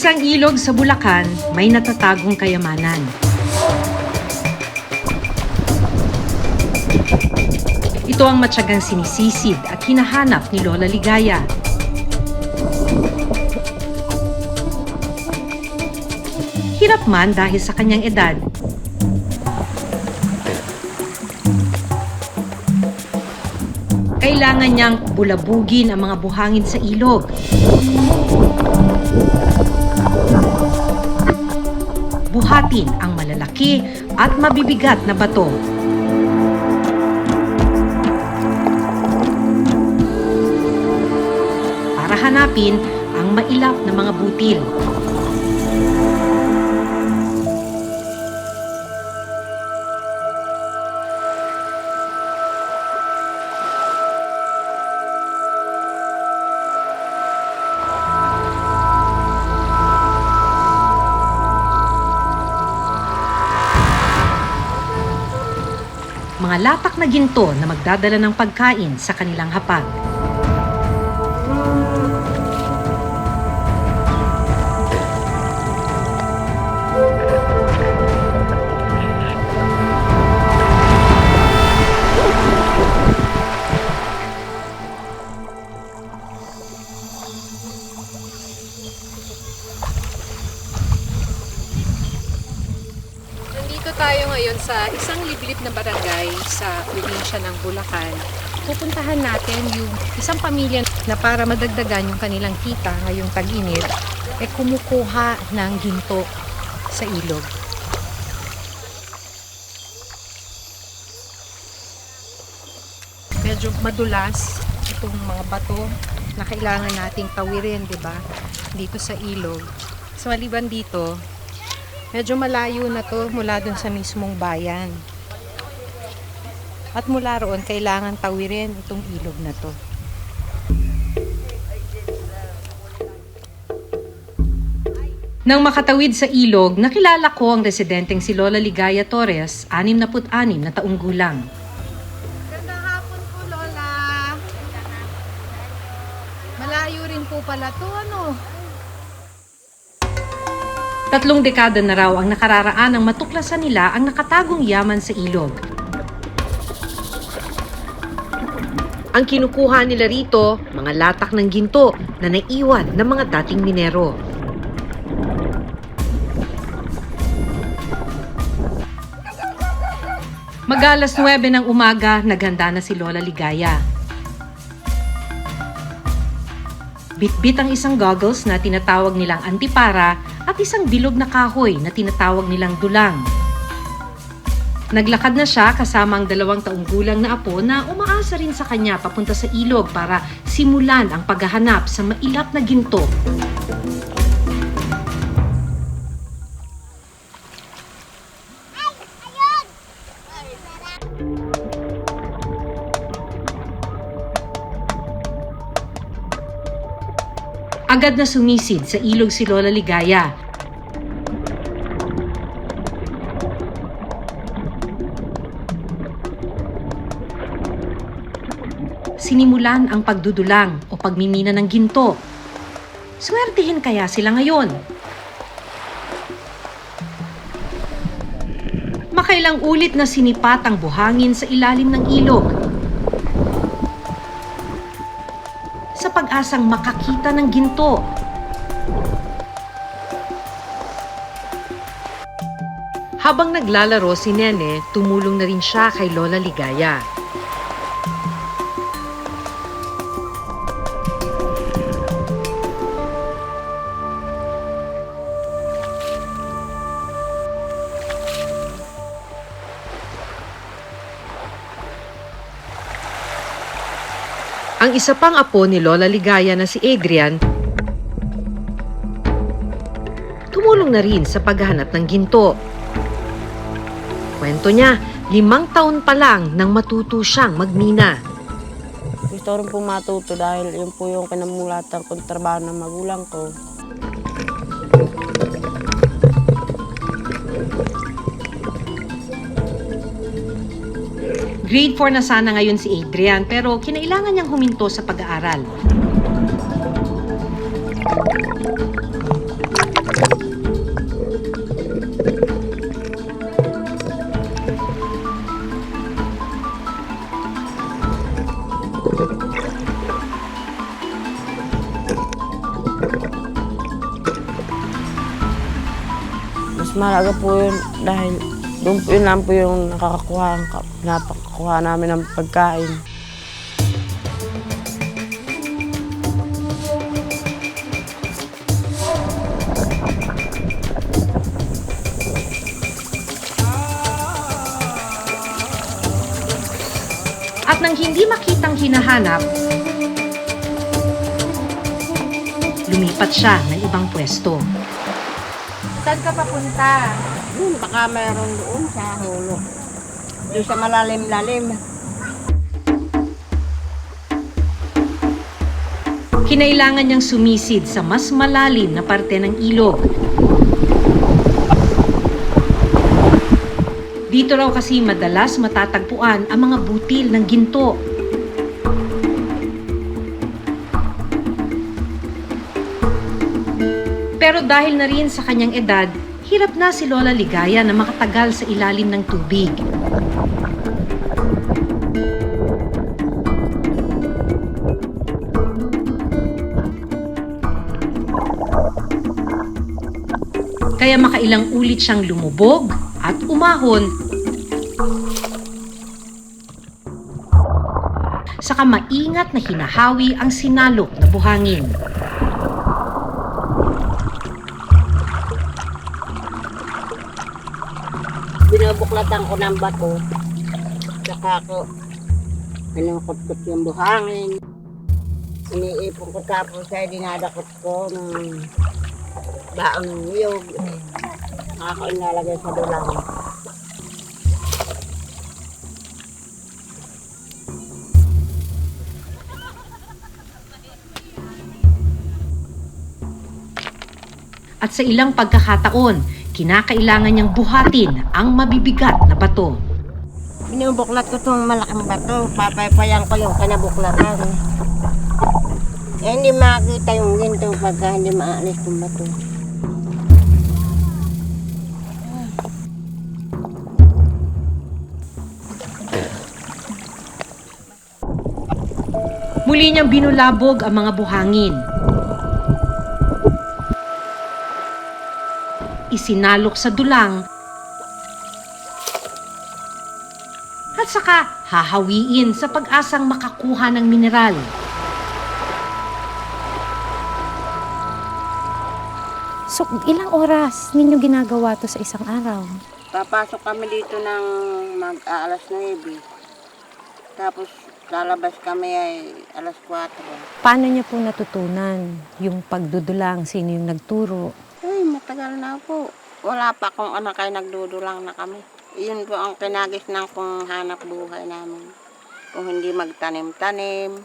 isang ilog sa Bulacan, may natatagong kayamanan. Ito ang matyagang sinisisid at hinahanap ni Lola Ligaya. Hirap man dahil sa kanyang edad, kailangan niyang bulabugin ang mga buhangin sa ilog. Buhatin ang malalaki at mabibigat na bato. Para hanapin ang mailap na mga butil. Mga latak na ginto na magdadala ng pagkain sa kanilang hapag. Nandito tayo ngayon sa isang liblib na barangay sa probinsya ng Bulacan. Pupuntahan natin yung isang pamilya na para madagdagan yung kanilang kita ngayong tag-init, kumukuha ng ginto sa ilog. Medyo madulas itong mga bato na kailangan nating tawirin, di ba? Dito sa ilog. So maliban dito, medyo malayo na to mula dun sa mismong bayan. At mula roon, kailangan tawirin itong ilog na to. Nang makatawid sa ilog, nakilala ko ang residenteng si Lola Ligaya Torres, 66 na taong gulang. Gandang hapon po, Lola. Malayo rin po pala to, ano? 3 dekada na raw ang nakararaan ng matuklasan nila ang nakatagong yaman sa ilog. Ang kinukuha nila rito, mga latak ng ginto na naiwan ng mga dating minero. Mag-alas 9 ng umaga, naghanda na si Lola Ligaya. Bitbit ang isang goggles na tinatawag nilang antipara at isang bilog na kahoy na tinatawag nilang dulang. Naglakad na siya kasama ang 2 taong gulang na apo na umaasa rin sa kanya papunta sa ilog para simulan ang paghahanap sa mailap na ginto. Agad na sumisid sa ilog si Lola Ligaya. Sinimulan ang pagdudulang o pagmimina ng ginto. Swertihin kaya sila ngayon? Makailang ulit na sinipat ang buhangin sa ilalim ng ilog. Sa pag-asang makakita ng ginto. Habang naglalaro si Nene, tumulong na rin siya kay Lola Ligaya. Ang isa pang apo ni Lola Ligaya na si Adrian, tumulong na rin sa paghahanap ng ginto. Kwento niya, 5 taon pa lang nang matuto siyang magmina. Gusto rin po matuto dahil yun po yung kinamulatan kong trabaho ng magulang ko. Grade 4 na sana ngayon si Adrian pero kinailangan niyang huminto sa pag-aaral. mahalaga po yun dahil doon po yun lang po yung napakakuha namin ng pagkain. At nang hindi makitang hinahanap, lumipat siya ng ibang pwesto. Saan ka papunta? Baka mayroon doon sa hulo. Doon sa malalim-lalim. Kinailangan niyang sumisid sa mas malalim na parte ng ilog. Dito raw kasi madalas matatagpuan ang mga butil ng ginto. Pero dahil na rin sa kanyang edad, hirap na si Lola Ligaya na makatagal sa ilalim ng tubig. Kaya makailang ulit siyang lumubog at umahon. Saka maingat na hinahawi ang sinalok na buhangin. Binubuklatan ko ng bato. Saka ko pinukutkot yung buhangin. Iniipon ko tapos ay dinadakot ko ng baong ng niyog. Ako inalagay sa dulang. At sa ilang pagkakataon, kinakailangan niyang buhatin ang mabibigat na bato. Binubuklat ko itong malaking bato. Papaypayan ko yung kinabuklatan. Hindi makita yung ginto pagka hindi maalis yung bato. Muli niyang binulabog ang mga buhangin. Isinalok sa dulang at saka hahawiin sa pag-asang makakuha ng mineral. So, ilang oras ninyo ginagawa to sa isang araw? Papasok kami dito ng alas 9. Tapos lalabas kami ay alas 4. Paano niyo po natutunan yung pagdudulang? Sino yung nagturo? Ay, matagal na po. Wala pa akong anak ay nagdudulang na kami. Iyon po ang kinagis ng kung hanap buhay namin. Kung hindi magtanim-tanim.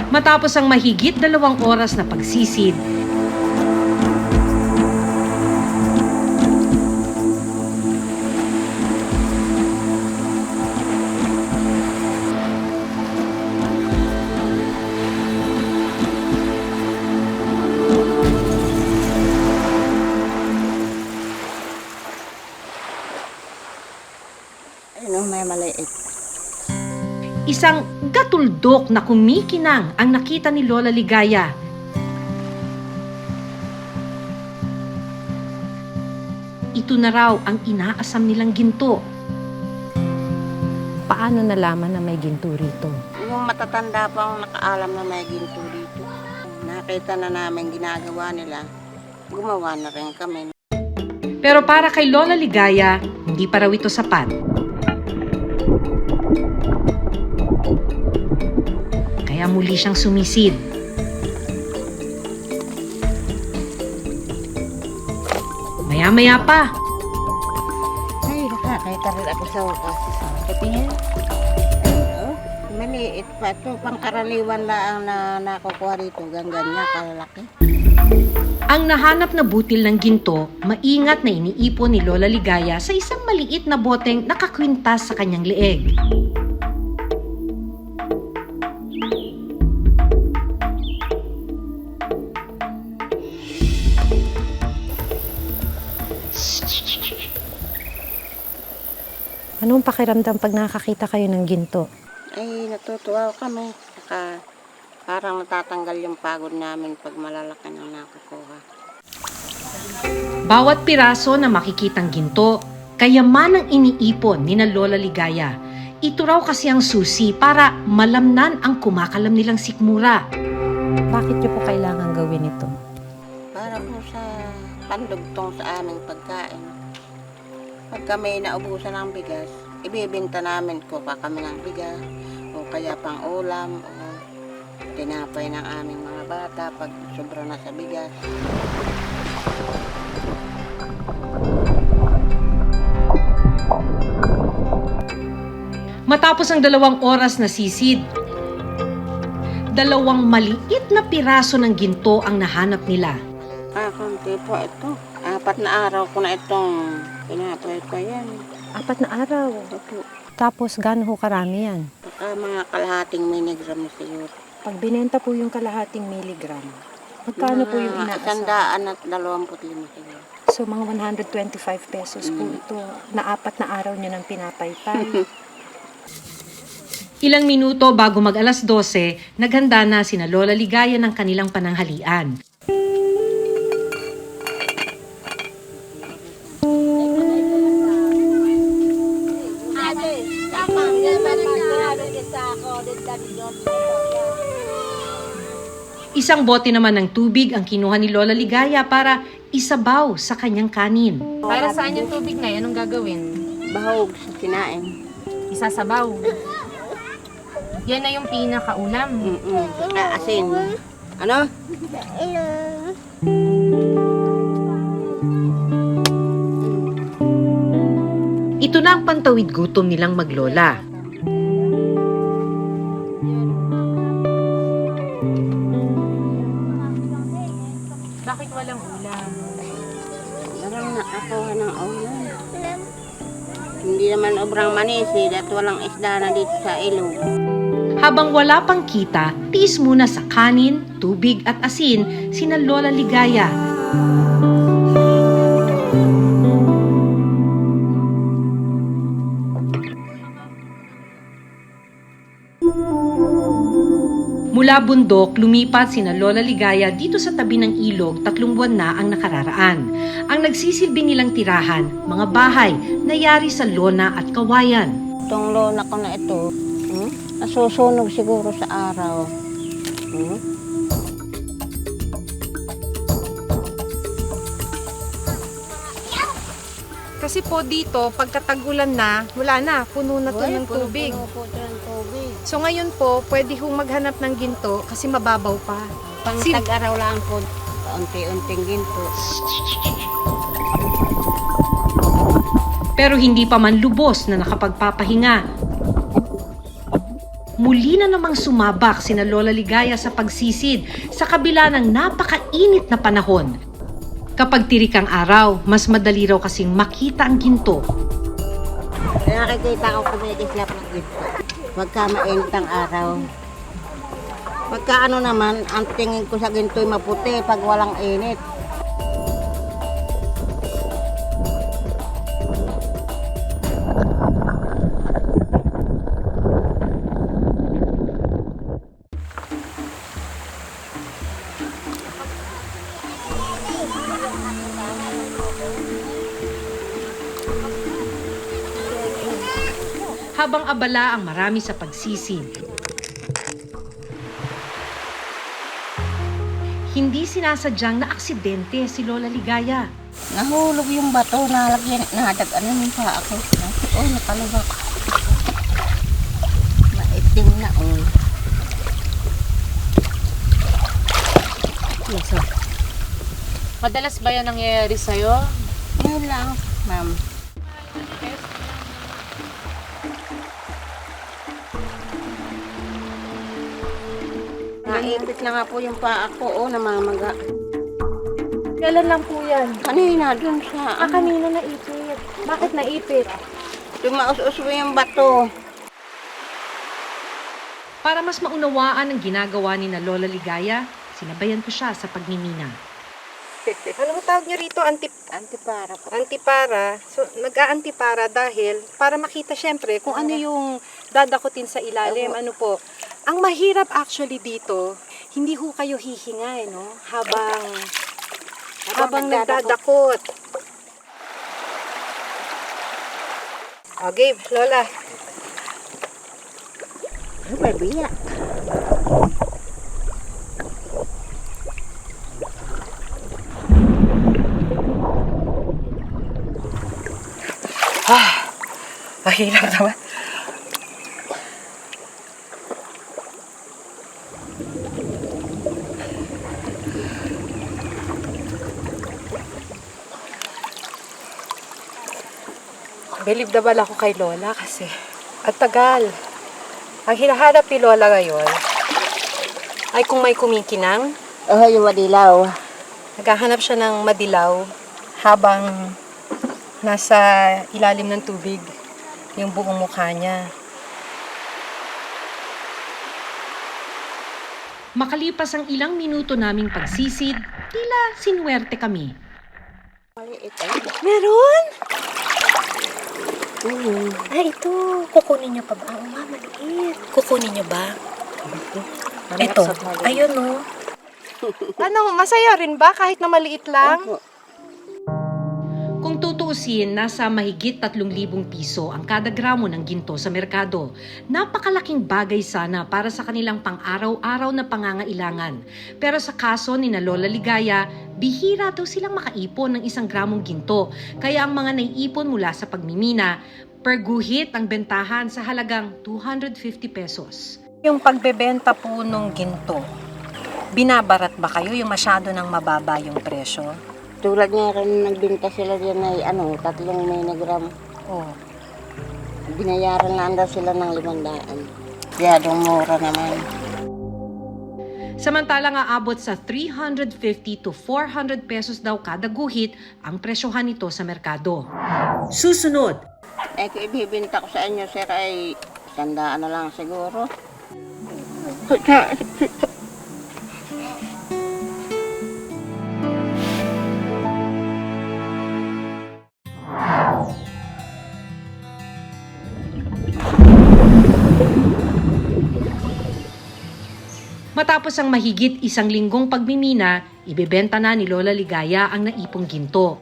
Matapos ang mahigit 2 oras na pagsisid, Ayun, may maliit. isang gatuldok na kumikinang ang nakita ni Lola Ligaya. Ito na raw ang inaasam nilang ginto. Paano nalaman na may ginto rito? Yung matatanda pa ang nakaalam na may ginto dito. Nakita na namin ginagawa nila. Gumawa na rin kami. Pero para kay Lola Ligaya, hindi pa raw ito sapat. Kaya muli siyang sumisid. Maya-maya pa, Ay, nakakita rin ako sa wakas. Katingin. Oh, maliit pa ito. Pangkaraniwan lang na nakukuha rito. Ganyan, kalalaki. ang nahanap na butil ng ginto, maingat na iniipon ni Lola Ligaya sa isang maliit na boteng nakakwintas sa kanyang leeg. pakiramdam pag nakakita kayo ng ginto? Ay, natutuwa kami. Saka parang natatanggal yung pagod namin pag malalaki nang nakukuha. Bawat piraso na makikitang ginto, kayamanang iniipon ni na Lola Ligaya. Ito raw kasi ang susi para malamnan ang kumakalam nilang sikmura. Bakit niyo po kailangan gawin ito? Para po sa pandugtong sa aming pagkain. Pag kami naubusan ng bigas, ibibenta namin ko pa kami ng bigas o kaya pang ulam o tinapay ng aming mga bata pag sobra na sa bigas. Matapos ang 2 oras na sisid, 2 maliit na piraso ng ginto ang nahanap nila. Konti po ito. 4 na araw ko na itong tinapay pa yan. 4 na araw. Opo. Tapos gaano ho karami yan? Baka mga kalahating miligram na siguro. Pag binenta po yung kalahating miligram, magkano po yung inaasal? 125 siguro. So mga 125 pesos po ito na 4 na araw nyo ng pinapaypay. Ilang minuto bago mag 12:00, naghanda na sina Lola Ligaya ng kanilang pananghalian. Isang bote naman ng tubig ang kinuha ni Lola Ligaya para isabaw sa kanyang kanin. Para saan yung tubig na yan? Anong gagawin? Bahog sa kinain. Isasabaw. Yan na yung pinakaulam. Asin. Ano? Ito na ang pantawid gutom nilang maglola. Bakit walang ulam? Parang nakakuha ng ulam. Hindi naman obrang manisi at walang isda na dito sa ilog. Habang wala pang kita, tiis muna sa kanin, tubig at asin sina Lola Ligaya. Mula bundok, lumipat sina Lola Ligaya dito sa tabi ng ilog 3 buwan na ang nakararaan. Ang nagsisilbi nilang tirahan, mga bahay na yari sa lona at kawayan. Itong lona ko na ito, nasusunog siguro sa araw. Kasi po dito, pagkatagulan na, wala na, puno na to ng tubig. Puno po ito ng tubig. So ngayon po, pwede hong maghanap ng ginto kasi mababaw pa. Pang tag-araw lang po, unti-unting ginto. Pero hindi pa man lubos na nakapagpapahinga. Muli na namang sumabak sina Lola Ligaya sa pagsisid sa kabila ng napakainit na panahon. Kapag tirik ang araw, mas madali raw kasing makita ang ginto. Nakikita ko kumikislap ng ginto. Pagka mainit ang araw. Pagka ano naman, ang tingin ko sa ginto'y maputi pag walang init. Habang abala ang marami sa pagsisid, hindi sinasadyang na aksidente si Lola Ligaya. Nahulog yung bato, nalagyan, nadagan yung pa ako. Oh, nakalubak. Maitim na, oh. Yes, sir. Madalas ba yan nangyayari sa'yo? Ngayon lang, ma'am. Naipit na nga po yung paa ko, oh, namamaga. Kailan lang po yan? Kanina, dun sa... Kanina naipit. Bakit naipit? Tumaus-us mo yung bato. Para mas maunawaan ang ginagawa ni na Lola Ligaya, sinabayan ko siya sa pagmimina. Ano tawag nyo rito? Antipara po. Antipara. So, nag-aantipara dahil para makita syempre kung ano yung dadakutin sa ilalim. Ano po. Ang mahirap actually dito, hindi ho kayo hihinga, no? Habang nagdadakot. Okay, Lola. Ano ba, biya? Mahirap naman. Believe na bala ako kay Lola kasi at tagal. Ang hinahanap ni Lola ngayon ay kung may kumikinang. Oh, yung madilaw. Naghahanap siya ng madilaw habang nasa ilalim ng tubig yung buong mukha niya. Makalipas ang ilang minuto naming pagsisid, tila sinuwerte kami. Maliit Meron? Ay, ito. Kukunin niyo pa ba? Oo nga, maliit. Kukunin niyo ba? Ito. Ayun, oh. Ano, masaya rin ba kahit na maliit lang? Kung tutuusin, nasa mahigit 3,000 piso ang kada gramo ng ginto sa merkado. Napakalaking bagay sana para sa kanilang pang-araw-araw na pangangailangan. Pero sa kaso ni na Lola Ligaya, bihira daw silang makaipon ng 1 gramong ginto. Kaya ang mga naiipon mula sa pagmimina, per guhit ang bentahan sa halagang 250 pesos. Yung pagbebenta po nung ginto, binabarat ba kayo yung masyado ng mababa yung presyo? Tulad nga rin nagbinta sila dyan ay 3 miligram. Oh. Binayaran lang daw sila ng 500. Masyadong mura naman. Samantalang aabot sa 350 to 400 pesos daw kada guhit ang presyohan nito sa merkado. Susunod, Kung ibibinta ko sa inyo, sir, ay 100 na lang siguro. matapos ang mahigit 1 linggong pagmimina, ibebenta na ni Lola Ligaya ang naipong ginto.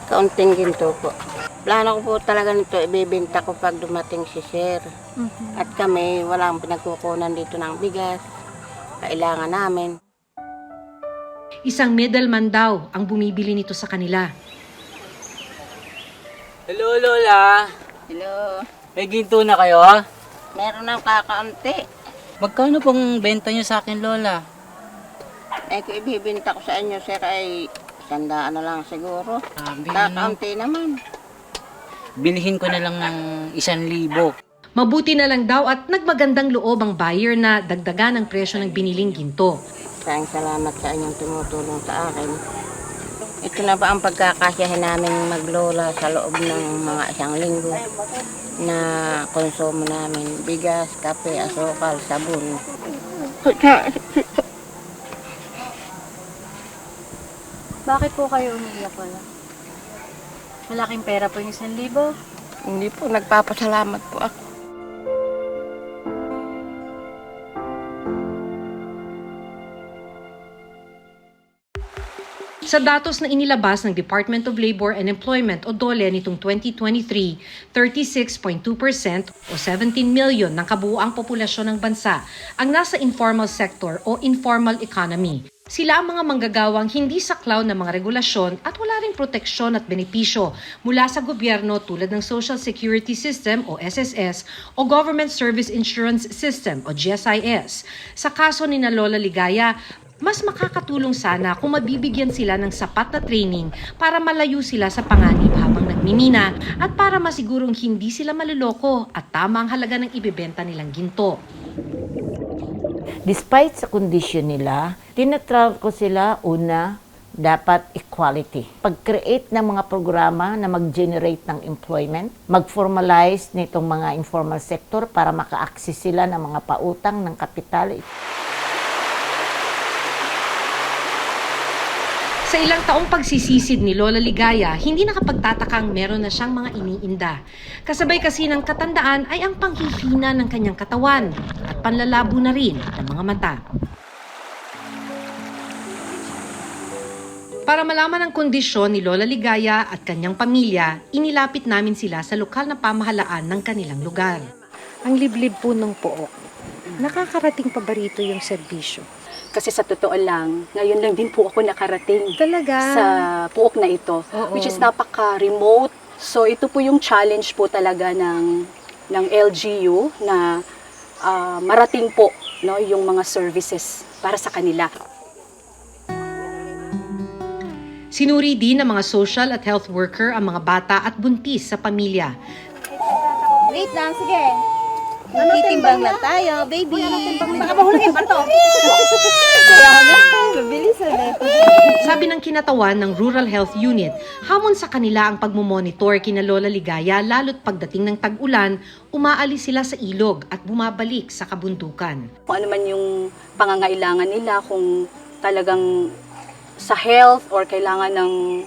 Kaunting ginto po. Plano ko po talaga nito, ibibinta ko pag dumating si sir. At kami, walang pinagkukunan dito ng bigas. Kailangan namin. Isang middleman daw ang bumibili nito sa kanila. Hello, Lola. Hello. May ginto na kayo? Meron ng kakaunti. Magkano pong benta nyo sa akin, Lola? Kung ibibinta ko sa inyo, sir, ay 100 na lang siguro. Kakaunti naman. Bilihin ko na lang ng 1,000. Mabuti na lang daw at nagmagandang loob ang buyer na dagdagan ang presyo ng biniling ginto. Maraming salamat sa inyong tumutulong sa akin. Ito na ba ang pagkakasyahin namin maglola sa loob ng mga 1 linggo na konsumo namin? Bigas, kape, asukal, sabon. Bakit po kayo umiiyak wala? Malaking pera po yung 1,000. Hindi po, nagpapasalamat po ako. Sa datos na inilabas ng Department of Labor and Employment o DOLE nitong 2023, 36.2% o 17 million ng kabuuang populasyon ng bansa ang nasa informal sector o informal economy. Sila ang mga manggagawang hindi saklaw ng mga regulasyon at wala ring proteksyon at benepisyo mula sa gobyerno tulad ng Social Security System o SSS o Government Service Insurance System o GSIS. Sa kaso ni na Lola Ligaya, mas makakatulong sana kung mabibigyan sila ng sapat na training para malayo sila sa panganib habang nagmimina at para masigurong hindi sila maluloko at tama ang halaga ng ibebenta nilang ginto. Despite sa condition nila, tinatry ko sila una, dapat equality. Pag-create ng mga programa na mag-generate ng employment, mag-formalize nitong mga informal sector para maka-access sila ng mga pautang ng kapital. Sa ilang taong pagsisisid ni Lola Ligaya, hindi nakapagtatakang meron na siyang mga iniinda. Kasabay kasi ng katandaan ay ang panghihina ng kanyang katawan at panlalabo na rin ng mga mata. Para malaman ang kondisyon ni Lola Ligaya at kanyang pamilya, inilapit namin sila sa lokal na pamahalaan ng kanilang lugar. Ang liblib po ng Pook, nakakarating pa ba rito yung serbisyo? Kasi sa totoo lang, ngayon lang din po ako nakarating Talaga? sa Pook na ito, Oo. which is napaka-remote. So ito po yung challenge po talaga ng LGU na marating po, no, yung mga services para sa kanila. Sinuri din ng mga social at health worker ang mga bata at buntis sa pamilya. Wait lang, sige. Magtitimbang lang tayo, baby. Baka mahulagin pa to. Sabi ng kinatawan ng Rural Health Unit, hamon sa kanila ang pagmumonitor kina Lola Ligaya lalo't pagdating ng tag-ulan, umaalis sila sa ilog at bumabalik sa kabundukan. Kung ano man yung pangangailangan nila, kung talagang sa health or kailangan ng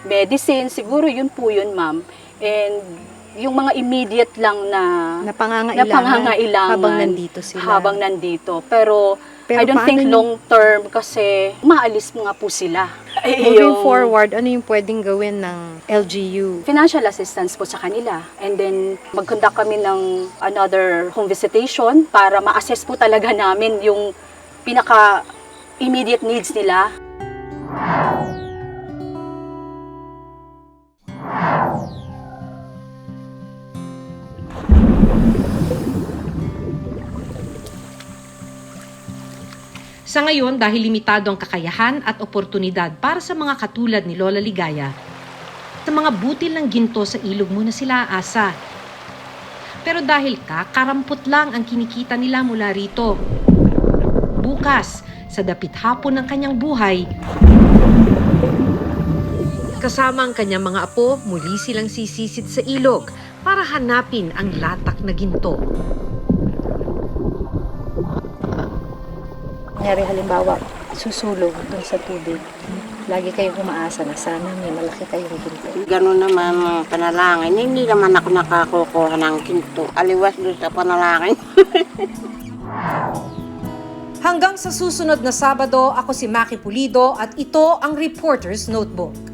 medicine, siguro yun po yun, ma'am. And yung mga immediate lang na pangangailangan habang nandito sila. Habang nandito. Pero I don't paano think yung- long term kasi maalis nga po sila. Moving forward, ano yung pwedeng gawin ng LGU? Financial assistance po sa kanila. And then mag-conduct kami ng another home visitation para ma-assess po talaga namin yung pinaka immediate needs nila. Sa ngayon, dahil limitado ang kakayahan at oportunidad para sa mga katulad ni Lola Ligaya, sa mga butil ng ginto sa ilog muna sila aasa. Pero dahil kakarampot lang ang kinikita nila mula rito, bukas, sa dapit hapon ng kanyang buhay, kasama ang kanyang mga apo, muli silang sisisid sa ilog para hanapin ang latak na ginto. Kunyari halimbawa, susulog dun sa tubig. Lagi kayong umaasa na sana may malaki kayong ginto. Ganun naman ang panalangin. Hindi naman ako nakakukuha ng ginto. Aliwas doon sa panalangin. Hanggang sa susunod na Sabado, ako si Maki Pulido at ito ang Reporter's Notebook.